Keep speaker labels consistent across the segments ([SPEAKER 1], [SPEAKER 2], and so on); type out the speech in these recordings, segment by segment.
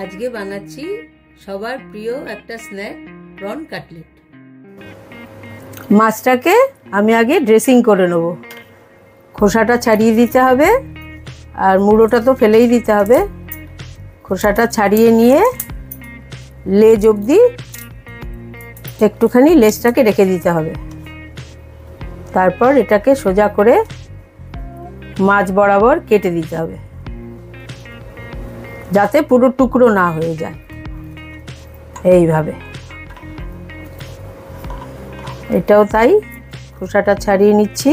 [SPEAKER 1] আজকে বানাচ্ছি সবার প্রিয় একটা স্ন্যাক প্রন কাটলেট। মাছটাকে আমি আগে ড্রেসিং করে নেব। খোসাটা ছাড়িয়ে দিতে হবে আর মুড়োটা তো ফেলেই দিতে হবে। খোসাটা ছাড়িয়ে নিয়ে লেজ অবধি একটুখানি লেজটাকে রেখে দিতে হবে। তারপর এটাকে সোজা করে মাছ বরাবর কেটে দিতে হবে যাতে পুরো টুকরো না হয়ে যায়। এইভাবে এটাও তাই, খোসাটা ছাড়িয়ে নিচ্ছি।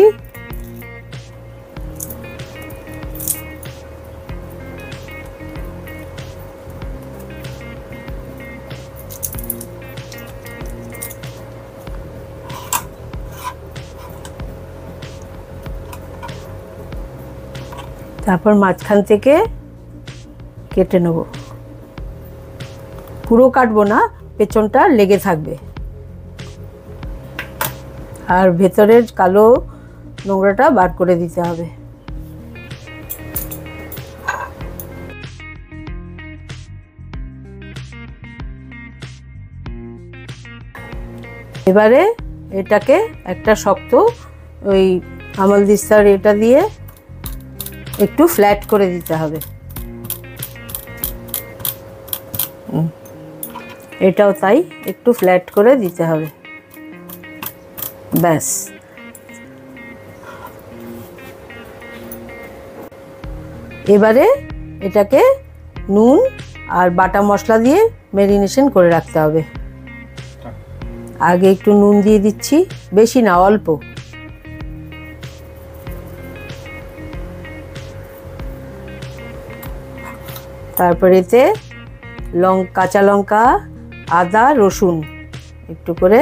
[SPEAKER 1] তারপর মাঝখান থেকে কেটে নেব। পুরো কাটবো না, পেছনটা লেগে থাকবে আর ভেতরের কালো নোংরাটা বার করে দিতে হবে। এবারে এটাকে একটা শক্ত ওই আমল দিস্তার এটা দিয়ে একটু ফ্ল্যাট করে দিতে হবে। এটাও তাই, একটু ফ্ল্যাট করে দিতে হবে। ব্যাস, এবারে এটাকে নুন আর বাটা মশলা দিয়ে ম্যারিনেশন করে রাখতে হবে। আগে একটু নুন দিয়ে দিচ্ছি, বেশি না, অল্প। তারপর এতে কাঁচা লঙ্কা, আদা, রসুন একটু করে,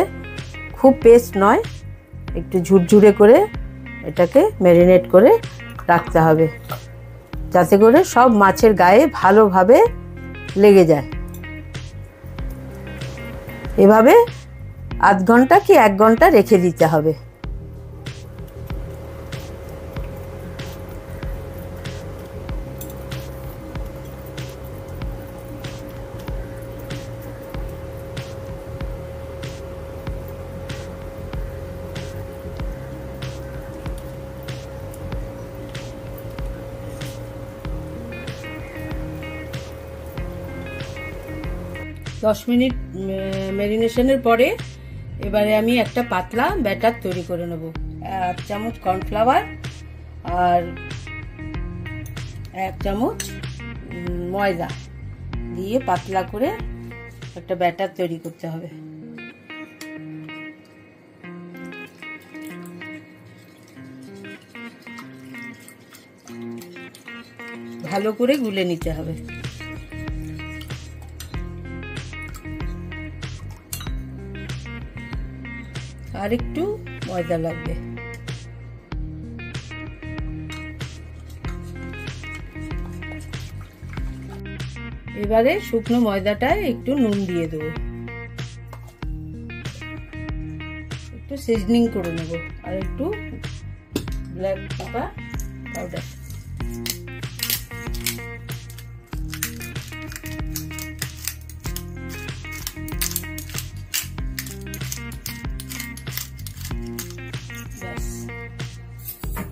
[SPEAKER 1] খুব পেস্ট নয়, একটু ঝুরঝুরে করে এটাকে ম্যারিনেট করে রাখতে হবে যাতে করে সব মাছের গায়ে ভালোভাবে লেগে যায়। এভাবে আধ ঘন্টা কি 1 ঘন্টা রেখে দিতে হবে। 10 মিনিট ম্যারিনেশনের পরে এবারে আমি একটা পাতলা ব্যাটার তৈরি করে নেব। 1 চামচ কর্নফ্লাওয়ার আর 1 চামচ ময়দা দিয়ে পাতলা করে একটা ব্যাটার তৈরি করতে হবে। ভালো করে গুলে নিতে হবে। আর একটু ময়দা লাগবে। এবারে শুকনো ময়দাটায় একটু নুন দিয়ে দেবো, একটু সিজনিং করে নেব আর একটু ব্ল্যাক পেপার পাউডার।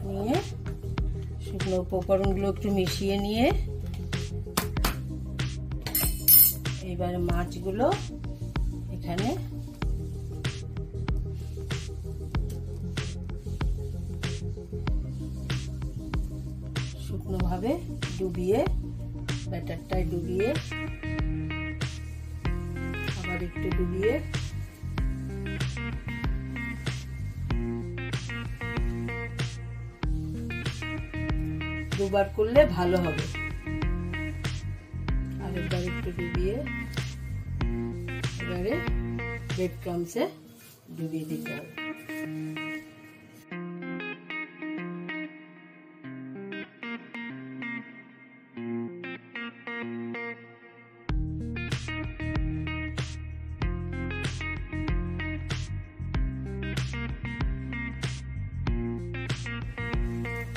[SPEAKER 1] নিয়ে শুকনো উপকরণগুলো একটু মিশিয়ে নিয়ে এবারে মাছগুলো এখানে শুকনোভাবে ডুবিয়ে, ব্যাটারটায় ডুবিয়ে, আবার একটু ডুবিয়ে দুবার করলে ভালো হবে। আরেকবার একটু ডুবিয়ে এবারে ব্রেড ক্রাম্বসে ডুবিয়ে দিতে হবে।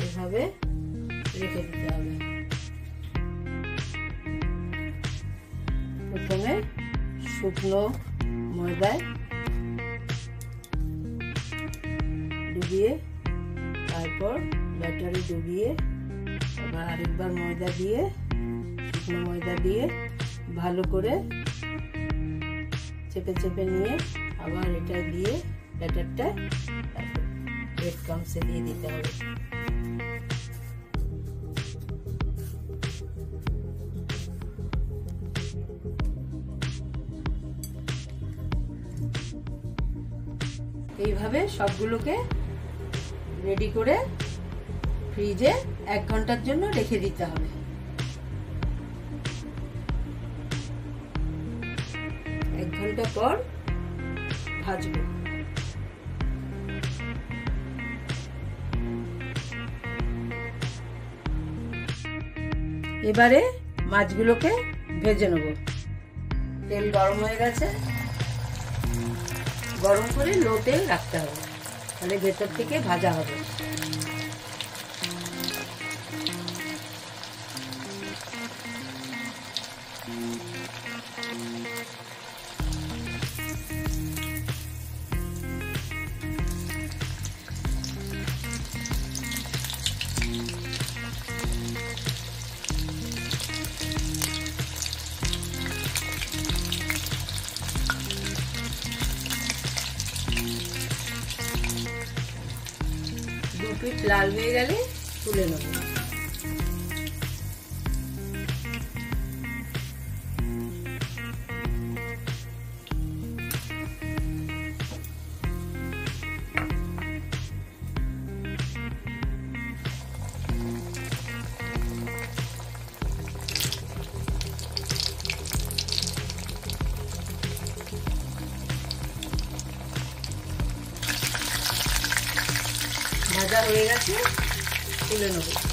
[SPEAKER 1] এভাবে রেখে দিতে হবে। প্রথমে শুকনো ময়দায় ডুবিয়ে, তারপর ব্যাটারে ডুবিয়ে, আবার আরেকবার ময়দা দিয়ে, শুকনো ময়দা দিয়ে ভালো করে চেপে চেপে নিয়ে আবার এটা দিয়ে ব্যাটারটা তারপর ব্রেড ক্রাম্বসে দিয়ে দিতে হবে। এইভাবে সবগুলোকে রেডি করে ফ্রিজে 1 ঘন্টার জন্য রেখে দিতে হবে। এক ঘন্টা পর ভাজবো। এবারে মাছগুলোকে ভেজে নেব। তেল গরম হয়ে গেছে, গরম করে লো তেল রাখতে হবে, তাহলে ভেতর থেকে ভাজা হবে। দু পিঠ লাল হয়ে গেলে তুলে নেব। ভাজা হয়ে গেছে, তুলে নেব।